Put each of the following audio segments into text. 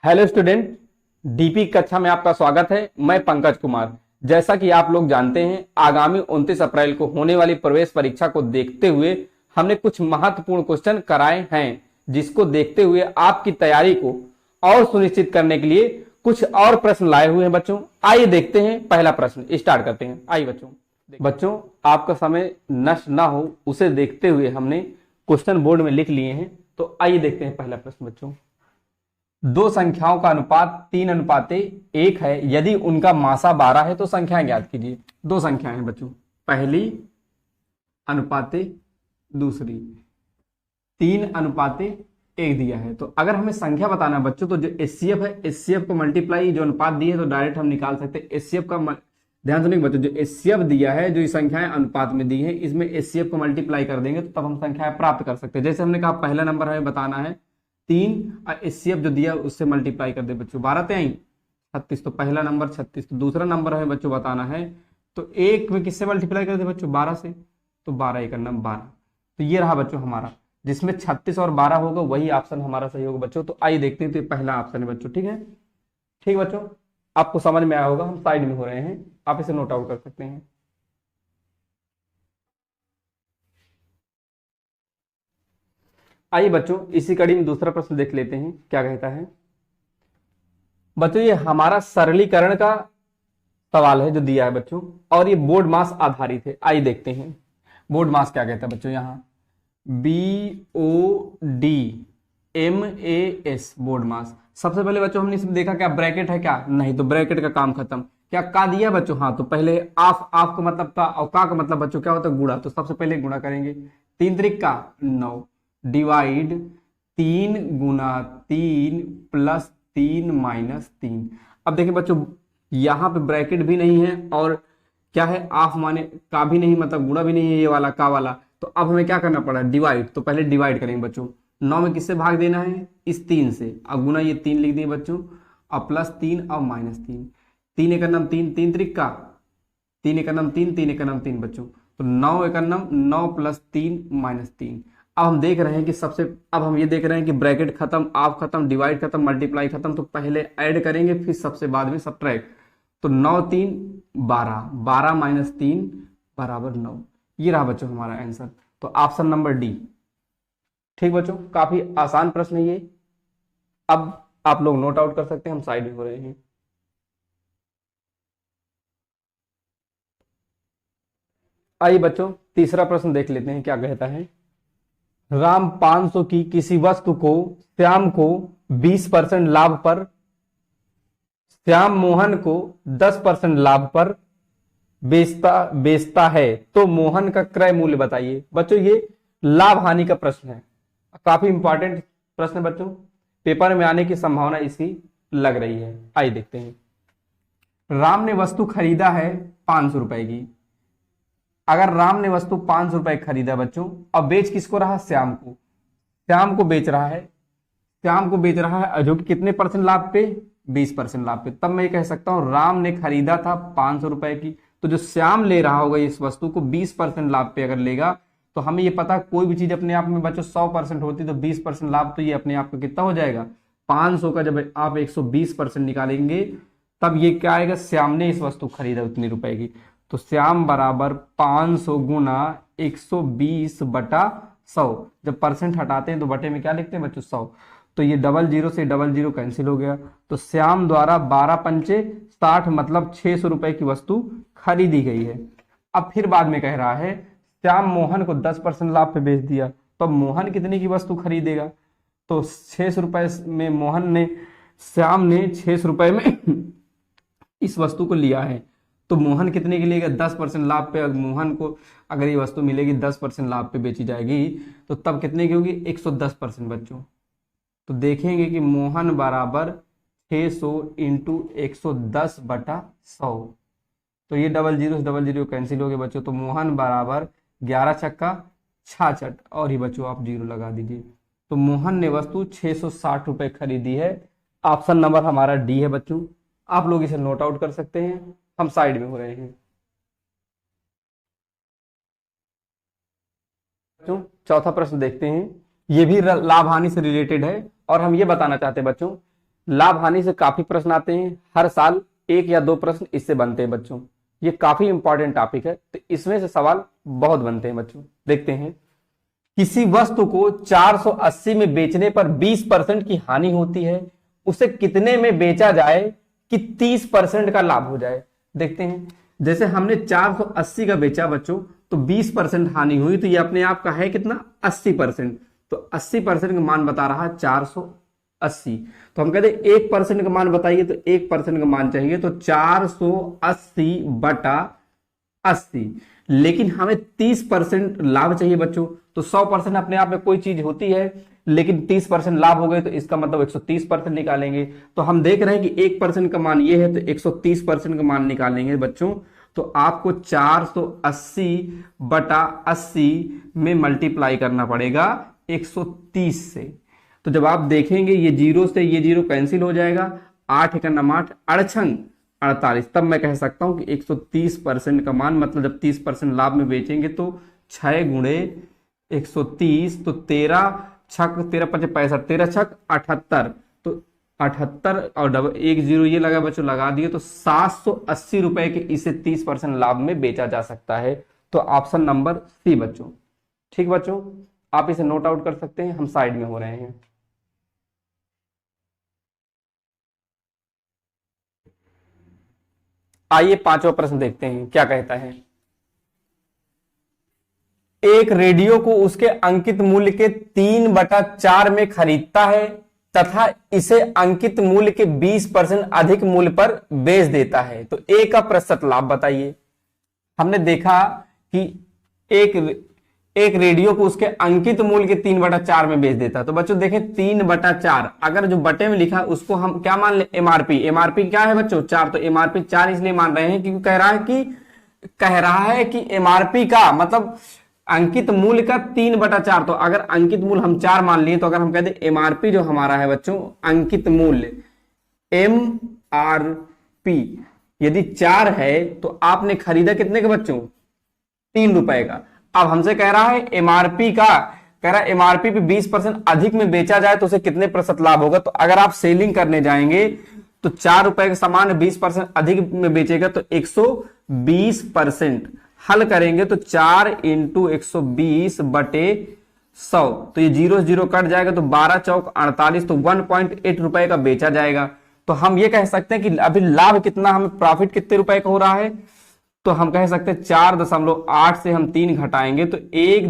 Hello student, DP कक्षा में आपका स्वागत है। मैं पंकज कुमार। जैसा कि आप लोग जानते हैं, आगामी 29 अप्रैल को होने वाली प्रवेश परीक्षा को देखते हुए हमने कुछ महत्वपूर्ण क्वेश्चन कराए हैं, जिसको देखते हुए आपकी तैयारी को और सुनिश्चित करने के लिए कुछ और प्रश्न लाए हुए हैं बच्चों। आइए देखते हैं, पहला प्रश्न स्टार्ट करते हैं। आइए बच्चों आपका समय नष्ट ना हो उसे देखते हुए हमने क्वेश्चन बोर्ड में लिख लिए हैं। तो आइए देखते हैं पहला प्रश्न बच्चों। दो संख्याओं का अनुपात 3:1 है। यदि उनका मासा 12 है तो संख्याएं ज्ञात कीजिए। दो संख्याएं हैं बच्चों, पहली अनुपाते दूसरी, 3:1 दिया है। तो अगर हमें संख्या बताना है बच्चों, तो जो एचसीएफ है, एचसीएफ को मल्टीप्लाई जो अनुपात दिए है तो डायरेक्ट हम निकाल सकते हैं। एचसीएफ का ध्यान सुनिए बच्चों, जो एचसीएफ दिया है, जो संख्याएं अनुपात में दी है, इसमें एचसीएफ को मल्टीप्लाई कर देंगे तो तब हम संख्याएं प्राप्त कर सकते हैं। जैसे हमने कहा पहला नंबर हमें बताना है 3 और एचसीएफ जो दिया उससे मल्टीप्लाई कर दे बच्चों, 12 आई 36। तो पहला नंबर 36। तो दूसरा नंबर हमें बच्चों बताना है, तो एक में किससे मल्टीप्लाई कर दे बच्चों, 12 से। तो 12 एक नंबर 12। तो ये रहा बच्चों हमारा, जिसमें 36 और 12 होगा वही ऑप्शन हमारा सही होगा बच्चों। तो आइए देखते हैं, तो ये पहला ऑप्शन है बच्चों। ठीक है, ठीक बच्चों, आपको समझ में आया होगा। हम साइड में हो रहे हैं, आप इसे नोट आउट कर सकते हैं। आइए बच्चों इसी कड़ी में दूसरा प्रश्न देख लेते हैं, क्या कहता है बच्चों। ये हमारा सरलीकरण का सवाल है जो दिया है बच्चों, और ये बोर्ड मास आधारित है। आइए देखते हैं बोर्ड मास क्या कहता है बच्चों। यहाँ BODMAS बोर्ड मास। सबसे पहले बच्चों हमने इसमें देखा क्या ब्रैकेट है, क्या नहीं, तो ब्रैकेट का काम खत्म। क्या का दिया बच्चों, हाँ, तो पहले आफ का मतलब का, और का मतलब बच्चों क्या होता है, गुणा। तो सबसे पहले गुणा करेंगे, 3 त्रिक का 9 डिवाइड 3 गुना 3 प्लस 3 माइनस 3। अब देखिए बच्चों, यहाँ पे ब्रैकेट भी नहीं है और क्या है, आफ माने का भी नहीं, मतलब गुणा भी नहीं है ये वाला का वाला। तो अब हमें क्या करना पड़ा, डिवाइड। तो पहले डिवाइड करेंगे बच्चों, 9 में किससे भाग देना है, इस 3 से। अब गुना ये 3 लिख दिए बच्चों, अब प्लस 3 और माइनस 3। 3 एक नाम 3, 3 त्रिक का 3 एक नाम 3, 3 एक नाम 3 बच्चों। तो 9 एक नाम 9 प्लस 3 माइनस 3। अब हम देख रहे हैं कि अब हम ये देख रहे हैं कि ब्रैकेट खत्म, ऑफ खत्म, डिवाइड खत्म, मल्टीप्लाई खत्म। तो पहले ऐड करेंगे, फिर सबसे बाद में सब्ट्रैक्ट। तो 9 3 12, 12 माइनस 3 बराबर 9। ये रहा बच्चों हमारा आंसर। तो ऑप्शन नंबर डी। ठीक बच्चों, काफी आसान प्रश्न है ये। अब आप लोग नोट आउट कर सकते हैं, हम साइड में हो रहे हैं। आइए बच्चों तीसरा प्रश्न देख लेते हैं, क्या कहता है। राम 500 की किसी वस्तु को श्याम को 20% लाभ पर, श्याम मोहन को 10% लाभ पर बेचता है, तो मोहन का क्रय मूल्य बताइए। बच्चों ये लाभ हानि का प्रश्न है, काफी इंपॉर्टेंट प्रश्न है बच्चों, पेपर में आने की संभावना इसकी लग रही है। आइए देखते हैं। राम ने वस्तु खरीदा है 500 रुपए की। अगर राम ने वस्तु 500 रुपए खरीदा बच्चों, और बेच किसको रहा, श्याम को। श्याम को बेच रहा है, श्याम को बेच रहा है जो कि कितने परसेंट लाभ पे, 20% लाभ पे। तब मैं ये कह सकता हूं राम ने खरीदा था 500 रुपए की, तो जो श्याम ले रहा होगा इस वस्तु को 20% लाभ पे अगर लेगा, तो हमें ये पता कोई भी चीज अपने आप में बच्चों 100% होती, तो 20% लाभ तो ये अपने आप को कितना हो जाएगा, 500 का जब आप 120% निकालेंगे तब ये क्या आएगा, श्याम ने इस वस्तु खरीदा उतनी रुपए की। तो श्याम बराबर 500 गुना 120/100। जब परसेंट हटाते हैं तो बटे में क्या लिखते हैं बच्चों, 100। तो ये 00 से 00 कैंसिल हो गया। तो श्याम द्वारा 12 पंचे 60, मतलब 600 रुपए की वस्तु खरीदी गई है। अब फिर बाद में कह रहा है श्याम मोहन को 10% लाभ पे बेच दिया, तो मोहन कितने की वस्तु खरीदेगा। तो 600 रुपए में श्याम ने 600 रुपए में इस वस्तु को लिया है, तो मोहन कितने के लिए, 10% लाभ पे। मोहन को अगर ये वस्तु मिलेगी 10% लाभ पे बेची जाएगी, तो तब कितने की होगी, 110% बच्चों। तो देखेंगे कि मोहन बराबर 600 इंटू 110/100। तो ये 00 से 00 कैंसिल हो गए बच्चों। तो मोहन बराबर 11 छक्का 66, और ही बच्चों आप 0 लगा दीजिए। तो मोहन ने वस्तु 660 रुपए खरीदी है। ऑप्शन नंबर हमारा डी है बच्चों। आप लोग इसे नोट आउट कर सकते हैं, हम साइड में हो रहे हैं। बच्चों चौथा प्रश्न देखते हैं, ये भी लाभ हानि से रिलेटेड है, और हम ये बताना चाहते हैं बच्चों लाभ हानि से काफी प्रश्न आते हैं, हर साल एक या दो प्रश्न इससे बनते हैं बच्चों। ये काफी इंपॉर्टेंट टॉपिक है, तो इसमें से सवाल बहुत बनते हैं बच्चों। देखते हैं, किसी वस्तु को 480 में बेचने पर 20% की हानि होती है, उसे कितने में बेचा जाए कि 30% का लाभ हो जाए। देखते हैं, जैसे हमने 480 का बेचा बच्चों, तो 20% हानि हुई, तो ये अपने आप का है कितना, 80%। तो 80% का मान बता रहा है 480। तो हम कहते 1% का मान बताइए, तो 1% का मान चाहिए, तो 480 बटा 80। लेकिन हमें 30% लाभ चाहिए बच्चों, तो 100% अपने आप में कोई चीज होती है, लेकिन 30% लाभ हो गए, तो इसका मतलब 130% निकालेंगे। तो हम देख रहे हैं कि 1% का मान ये है, तो 130% का मान निकालेंगे बच्चों। तो आपको 480 बटा 80 में मल्टीप्लाई करना पड़ेगा 130 से। तो जब आप देखेंगे ये जीरो से ये जीरो कैंसिल हो जाएगा, 8 एकम 8 अड़छंग 48, तब मैं कह सकता हूं कि 130% का मान, मतलब जब 30% लाभ में बेचेंगे तो 6 गुणे 130, तो 13 छक 13 पचे 65, 13 छक 78, तो 78 और डबल एक जीरो ये लगा बच्चों, लगा दिए, तो 780 रुपए के इसे 30% लाभ में बेचा जा सकता है। तो ऑप्शन नंबर सी बच्चों। ठीक बच्चों, आप इसे नोट आउट कर सकते हैं, हम साइड में हो रहे हैं। आइए पांचवा प्रश्न देखते हैं, क्या कहता है। एक रेडियो को उसके अंकित मूल्य के 3/4 में खरीदता है तथा इसे अंकित मूल्य के 20% अधिक मूल्य पर बेच देता है, तो ए का प्रतिशत लाभ बताइए। हमने देखा कि एक रेडियो को उसके अंकित मूल्य के 3/4 में बेच देता है। तो बच्चों देखें 3/4, अगर जो बटे में लिखा है उसको हम क्या मान ले, एमआरपी। एमआरपी क्या है बच्चों, 4। तो एमआरपी 4 इसलिए मान रहे हैं क्योंकि कह रहा है कि एमआरपी का मतलब अंकित मूल्य का 3/4। तो अगर अंकित मूल्य हम 4 मान लिए, तो अगर हम कहते एमआरपी जो हमारा है बच्चों, अंकित मूल्य एमआरपी यदि 4 है, तो आपने खरीदा कितने का बच्चों, 3 रुपए का। अब हमसे कह रहा है एमआरपी का, कह रहा है एमआरपी पे 20% अधिक में बेचा जाए तो उसे कितने प्रतिशत लाभ होगा। तो अगर आप सेलिंग करने जाएंगे तो 4 रुपए का सामान 20% अधिक में बेचेगा, तो 120%। हल करेंगे तो 4 इंटू 120 बटे 100, तो ये 0 0 कट जाएगा, तो 12 चौक 48, तो 1.8 रुपए का बेचा जाएगा। तो हम ये कह सकते हैं कि अभी लाभ कितना, हमें प्रॉफिट कितने रुपए का हो रहा है। तो हम कह सकते हैं 4.8 से हम 3 घटाएंगे, तो 1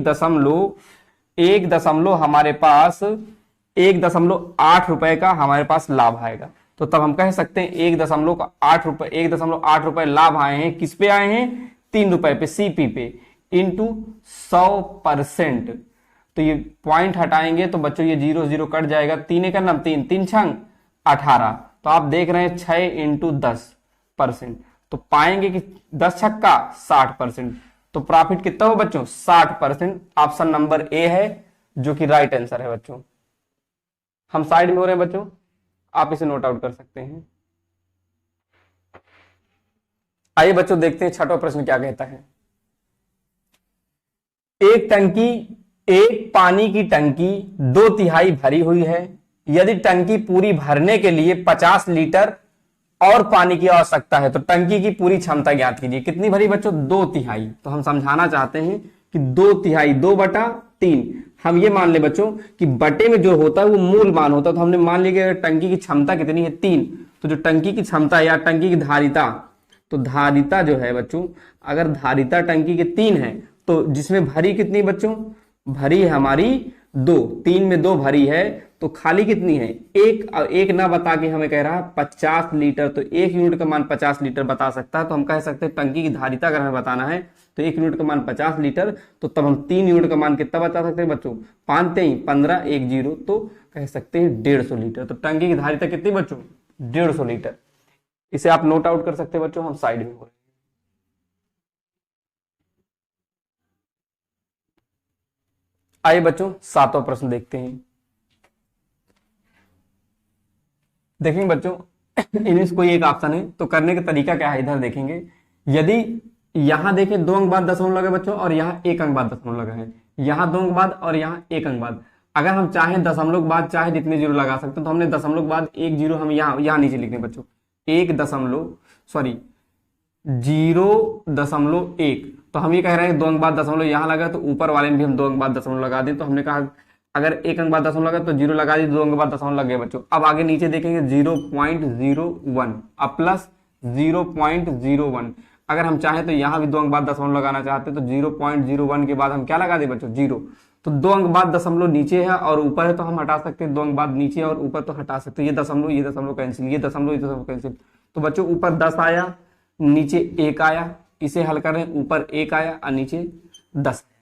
हमारे पास 1.8 रुपए का हमारे पास लाभ आएगा। तो तब हम कह सकते हैं 1.8 रुपए लाभ आए हैं, किस पे आए हैं, 3 रुपए पे, सीपी पे, इंटू 100%। तो ये पॉइंट हटाएंगे तो बच्चों ये 0 0 कट जाएगा, 3 का नाम 3 3 छंग 18। तो आप देख रहे हैं 6 इंटू 10%, तो पाएंगे कि 10 छक्का 60%। तो प्रॉफिट कितना हो बच्चों, 60%। ऑप्शन नंबर ए है जो कि राइट आंसर है बच्चों। हम साइड में हो रहे हैं बच्चों, आप इसे नोट आउट कर सकते हैं। आइए बच्चों देखते हैं छठवां प्रश्न क्या कहता है। एक पानी की टंकी 2/3 भरी हुई है। यदि टंकी पूरी भरने के लिए 50 लीटर और पानी की आवश्यकता है, तो टंकी की पूरी क्षमता ज्ञात कीजिए। कितनी भरी बच्चों, 2/3। तो हम समझाना चाहते हैं कि 2/3 2/3। हम ये मान ले बच्चों कि बटे में जो होता है वो मूल मान होता है। तो हमने मान लिया कि टंकी की क्षमता कितनी है, 3। तो जो टंकी की क्षमता या टंकी की धारिता, तो धारिता जो है बच्चों, अगर धारिता टंकी के 3 है, तो जिसमें भरी कितनी बच्चों, भरी है हमारी 2, 3 में 2 भरी है, तो खाली कितनी है, एक ना बता के हमें कह रहा है 50 लीटर। तो 1 यूनिट का मान 50 लीटर बता सकता है। तो हम कह सकते हैं टंकी की धारिता अगर हमें बताना है तो 1 यूनिट का मान 50 लीटर, तो तब हम 3 यूनिट का मान कितना बता सकते हैं बच्चों, 5 3 15 1 0, तो कह सकते हैं 150 लीटर। तो टंकी की धारिता कितनी बच्चों, 150 लीटर। इसे आप नोट आउट कर सकते हैं बच्चों, हम साइड में हो रहे हैं। आइए बच्चों सातवां प्रश्न देखते हैं। देखेंगे बच्चों इनमें से कोई एक ऑप्शन है, तो करने का तरीका क्या है, इधर देखेंगे। यदि यहां देखें 2 अंक बाद दशमलव लगा बच्चों, और यहाँ 1 अंक बाद दशमलव लगा है, यहाँ 2 अंक बाद और यहाँ 1 अंक बाद, अगर हम चाहें दशमलव के बाद चाहे जितने जीरो लगा सकते हैं, तो हमने दशमलव के बाद एक जीरो हम यहाँ नीचे लिखने बच्चों, 0.1, तो हम ये कह रहे हैं 2 अंक बाद दशमलव यहाँ लगा, तो ऊपर वाले में भी हम 2 अंक बाद दशमलव लगा दें। तो हमने कहा अगर 1 अंक बाद दशमलव लगा तो 0 लगा दी, 2 अंक बाद दशमलव लग गया बच्चों। अब आगे नीचे देखेंगे 0.01 अब प्लस 0.01, अगर हम चाहें तो यहाँ भी 2 अंक बाद दशमलव लगाना चाहते हैं तो 0.01 के बाद हम क्या लगा दें बच्चों, 0। तो 2 अंक बाद दशमलव नीचे है और ऊपर है तो हम हटा सकते हैं, 2 अंक बाद नीचे और ऊपर तो हटा सकते हैं, ये दशमलव कैंसिल, ये दशमलव कैंसिल। तो बच्चों ऊपर 10 आया, नीचे 1 आया, इसे हल करें, ऊपर 1 आया और नीचे 10 आया।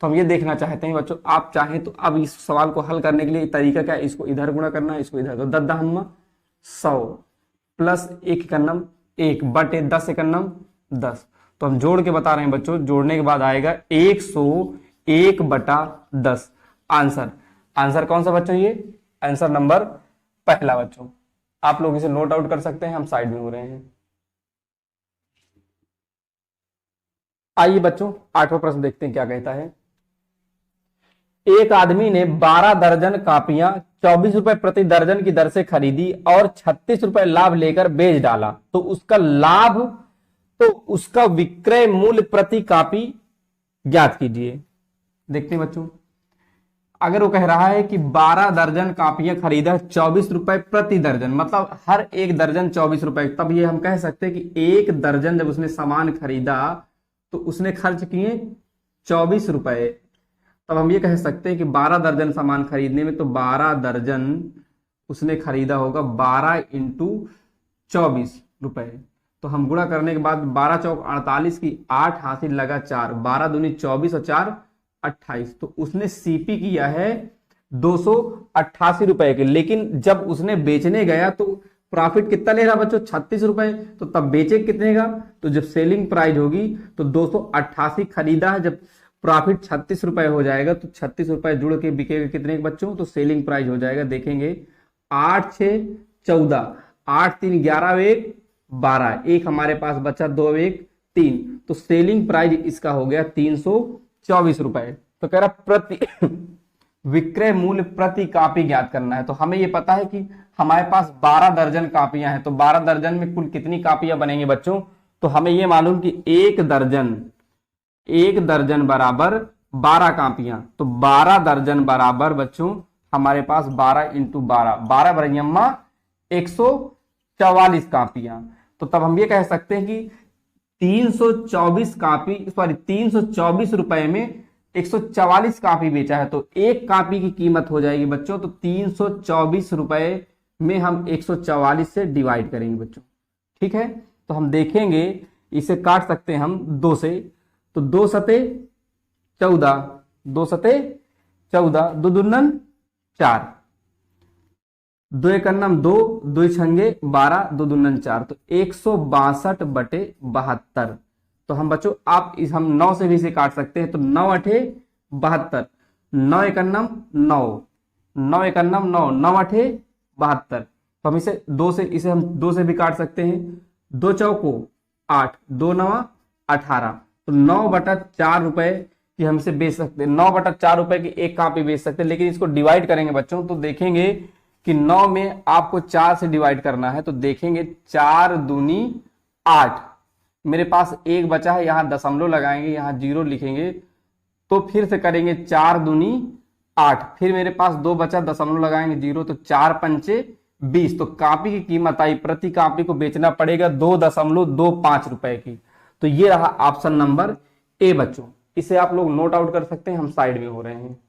तो हम ये देखना चाहते हैं बच्चों, आप चाहें तो अब इस सवाल को हल करने के लिए तरीका क्या है, इसको इधर गुणा करना है, इसको इधर, तो 10 दहम्मा 100 प्लस 1 एकन्नम 1 बटे 10 एकन्नम 10। तो हम जोड़ के बता रहे हैं बच्चों, जोड़ने के बाद आएगा 101 बटा 10। आंसर कौन सा बच्चों, ये आंसर नंबर पहला बच्चों। आप लोग इसे नोट आउट कर सकते हैं, हम साइड में हो रहे हैं। आइए बच्चों 8वां प्रश्न देखते हैं क्या कहता है। एक आदमी ने 12 दर्जन कापियां 24 रुपए प्रति दर्जन की दर से खरीदी और 36 रुपए लाभ लेकर बेच डाला, तो उसका विक्रय मूल्य प्रति कापी ज्ञात कीजिए। देखते हैं बच्चों, अगर वो कह रहा है कि 12 दर्जन कापियां खरीदा 24 रुपए प्रति दर्जन, मतलब हर एक दर्जन 24 रुपए, तब ये हम कह सकते हैं कि एक दर्जन जब उसने सामान खरीदा तो उसने खर्च किए 24 रुपए। तब हम ये कह सकते हैं कि 12 दर्जन सामान खरीदने में तो 12 दर्जन उसने खरीदा होगा 12 इंटू 24 रुपए। तो हम गुणा करने के बाद 12 चौक 48 की 8 हासिल लगा 4, 12 दूनी 24 और 4 28। तो उसने सीपी किया है 288 रुपए के, लेकिन जब उसने बेचने गया तो प्रॉफिट कितना ले रहा बच्चों, 36 रुपए। तो तब बेचे कितने का, तो जब सेलिंग प्राइस होगी तो 288 खरीदा है, जब प्रॉफिट 36 रुपए हो जाएगा तो 36 रुपए जुड़ के बिकेगा कितने के बच्चों, तो सेलिंग प्राइस हो जाएगा, देखेंगे 8 6 14, 8 3 11 1 12, एक हमारे पास बचा 2 1 3, तो सेलिंग प्राइस इसका हो गया 324 रुपए। तो कह रहा प्रति विक्रय मूल्य प्रति कापी ज्ञात करना है। तो हमें ये पता है कि हमारे पास 12 दर्जन कापियां हैं, तो 12 दर्जन में कुल कितनी कापियां बनेंगी बच्चों, तो हमें ये मालूम कि एक दर्जन बराबर 12 कापियां, तो 12 दर्जन बराबर बच्चों हमारे पास 12 इंटू 12, 12 बरैयम्मा 144 कापियां। तो तब हम ये कह सकते हैं कि 324 रुपए में 144 कापी बेचा है, तो एक कापी की कीमत हो जाएगी बच्चों, तो 324 रुपए में हम 144 से डिवाइड करेंगे बच्चों, ठीक है। तो हम देखेंगे, इसे काट सकते हैं हम 2 से, तो 2 सते 14, 2 सते 14, 2 दूनन 4, 2 एकन्नम 2, 2 छंगे 12, 2 दूनन 4, तो 162 बटे 72। तो हम बच्चों आप हम 9 से भी इसे काट सकते हैं, तो 9 8 72, 9 एकन्नम 9, 9 एकन्नम 9, 9 8 72। तो हम इसे 2 से भी काट सकते हैं, 2 चौको 8, 2 9 18, तो 9/4 रुपए की हम इसे बेच सकते हैं, 9/4 रुपए की एक कापी बेच सकते हैं। लेकिन इसको डिवाइड करेंगे बच्चों तो देखेंगे कि 9 में आपको 4 से डिवाइड करना है, तो देखेंगे 4 दूनी 8, मेरे पास एक बचा है, यहां दशमलव लगाएंगे, यहां 0 लिखेंगे, तो फिर से करेंगे 4 दूनी 8, फिर मेरे पास 2 बचा, दशमलव लगाएंगे 0, तो 4 पंचे 20। तो कापी की कीमत आई, प्रति कापी को बेचना पड़ेगा 2.25 रुपए की। तो ये रहा ऑप्शन नंबर ए बच्चों, इसे आप लोग नोट आउट कर सकते हैं, हम साइड में हो रहे हैं।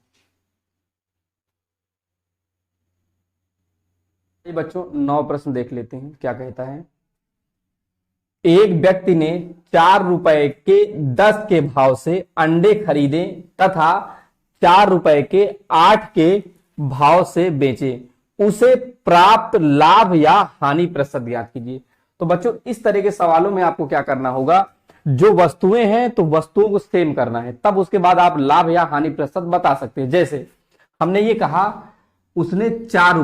ये बच्चों 9 प्रश्न देख लेते हैं क्या कहता है। एक व्यक्ति ने 4 रुपए के 10 के भाव से अंडे खरीदे तथा 4 रुपए के 8 के भाव से बेचे, उसे प्राप्त लाभ या हानि प्रतिशत ज्ञात कीजिए। तो बच्चों इस तरह के सवालों में आपको क्या करना होगा, जो वस्तुएं हैं तो वस्तुओं को सेम करना है, तब उसके बाद आप लाभ या हानि प्रतिशत बता सकते हैं। जैसे हमने ये कहा उसने 4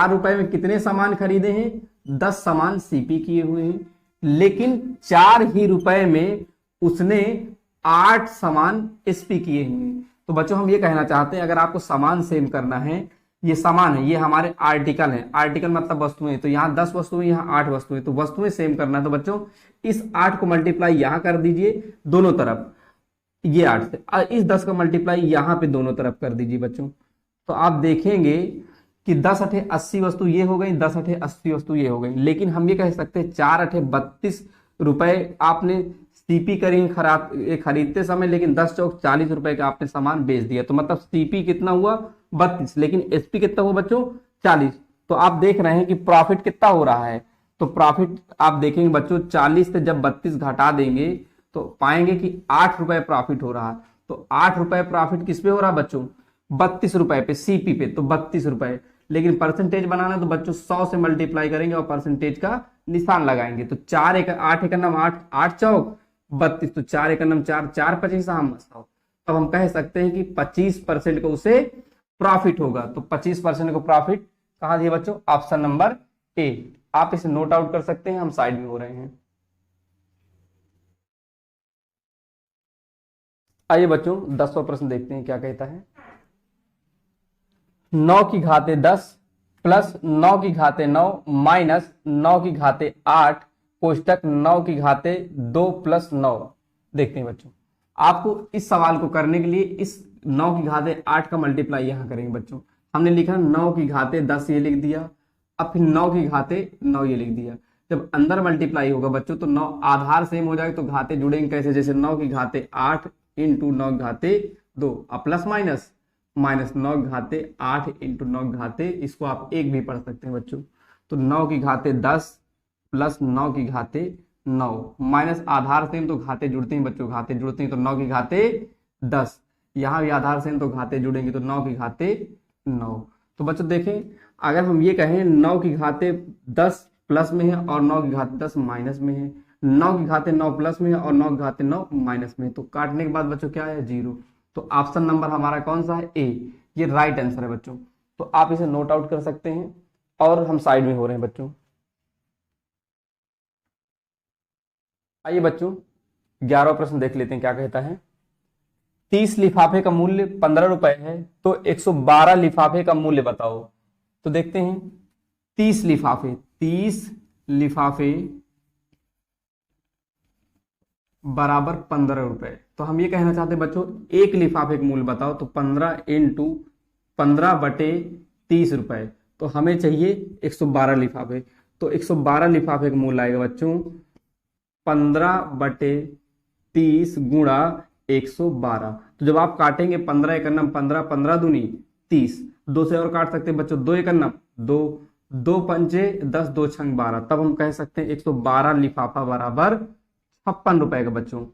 रुपए में कितने सामान खरीदे हैं, 10 सामान सीपी किए हुए हैं, लेकिन 4 ही रुपए में उसने 8 सामान एसपी किए हुए हैं। तो बच्चों हम ये कहना चाहते हैं अगर आपको सामान सेम करना है, ये सामान है, ये हमारे आर्टिकल है, आर्टिकल मतलब वस्तुएं, तो यहाँ 10 वस्तुएं, यहाँ 8 वस्तुएं, तो वस्तुएं सेम करना है। तो बच्चों इस 8 को मल्टीप्लाई यहाँ कर दीजिए दोनों तरफ, ये 8 से, और इस 10 का मल्टीप्लाई यहाँ पे दोनों तरफ कर दीजिए बच्चों। तो आप देखेंगे कि 10 अठे 80 वस्तु ये हो गई, 10 अठे 80 वस्तु ये हो गई। लेकिन हम ये कह सकते हैं 4 अठे 32 रुपए आपने सीपी करी खरीदते समय, लेकिन 10 चौक 40 रुपए का आपने सामान बेच दिया, तो मतलब सीपी कितना हुआ 32, लेकिन एसपी कितना हुआ बच्चों 40। तो आप देख रहे हैं कि प्रॉफिट कितना हो रहा है। तो प्रॉफिट आप देखेंगे बच्चों 40 से जब 32 घटा देंगे तो पाएंगे कि 8 रुपए प्रॉफिट हो रहा है। तो 8 रुपए प्रॉफिट किस पे हो रहा है बच्चों 32 रुपए पे, सीपी पे, तो 32 रुपए। लेकिन परसेंटेज बनाना है तो बच्चों 100 से मल्टीप्लाई करेंगे और परसेंटेज का निशान लगाएंगे। तो 4 एक 8 एक नम 8, 8 चौक 32, तो 4 एक नम 4, 4 25 हम 100। अब हम कह सकते हैं कि 25% को उसे प्रॉफिट होगा। तो 25% को प्रॉफिट कहां दिया बच्चों, ऑप्शन नंबर ए। आप इसे नोट आउट कर सकते हैं, हम साइड में हो रहे हैं। आइए बच्चों 10वां प्रश्न देखते हैं क्या कहता है। 9 की घाते 10 प्लस 9 की घाते 9 माइनस 9 की घाते 8 कोष्टक 9 की घाते 2 प्लस 9। देखते हैं बच्चों, आपको इस सवाल को करने के लिए इस 9 की घाते 8 का मल्टीप्लाई यहां करेंगे बच्चों। हमने लिखा 9 की घाते 10 ये लिख दिया, अब फिर 9 की घाते 9 ये लिख दिया। जब अंदर मल्टीप्लाई होगा बच्चों तो 9 आधार सेम हो जाएगा, तो घाते जुड़ेंगे कैसे, जैसे 9 की घाते 8 इंटू 9 घाते 2, अब प्लस माइनस माइनस 9 घाते 8 इंटू 9 घाते, इसको आप एक भी पढ़ सकते हैं बच्चों। तो 9 की घाते 10 प्लस 9 की घाते 9 माइनस आधार सेम तो घाते जुड़ते हैं बच्चों, घाते जुड़ते हैं तो 9 की घाते 10, यहां भी आधार सेम तो घाते जुड़ेंगे तो 9 की घाते 9। तो बच्चों देखें अगर हम ये कहें 9 की घाते 10 प्लस में है और 9 की घाते 10 माइनस में है, 9 की घाते 9 प्लस में है और 9 की घाते 9 माइनस में है, तो काटने के बाद बच्चों क्या है 0। तो ऑप्शन नंबर हमारा कौन सा है ए, ये राइट आंसर है बच्चों। तो आप इसे नोट आउट कर सकते हैं और हम साइड में हो रहे हैं बच्चों। आइए बच्चों 11वां प्रश्न देख लेते हैं क्या कहता है। 30 लिफाफे का मूल्य 15 रुपए है, तो 112 लिफाफे का मूल्य बताओ। तो देखते हैं 30 लिफाफे बराबर 15 रुपए। तो हम ये कहना चाहते हैं बच्चों एक लिफाफे का मूल्य बताओ, तो 15 इंटू 15 बटे 30 रुपए, तो हमें चाहिए 112 लिफाफे। तो 112 लिफाफे का मूल्य आएगा बच्चों 15 बटे 30 गुणा 112। तो जब आप काटेंगे 15 एक अन्नम 15, 15 दूनी 30, 2 से और काट सकते हैं बच्चों 2 एक अन्नम 2, 2 पंचे 10, 2 छंग 12, तब हम कह सकते हैं 112 लिफाफा बराबर 56 रुपए का बच्चों।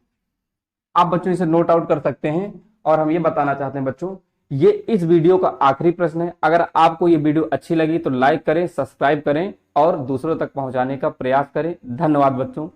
आप बच्चों इसे नोट आउट कर सकते हैं। और हम ये बताना चाहते हैं बच्चों ये इस वीडियो का आखिरी प्रश्न है। अगर आपको ये वीडियो अच्छी लगी तो लाइक करें, सब्सक्राइब करें और दूसरों तक पहुंचाने का प्रयास करें। धन्यवाद बच्चों।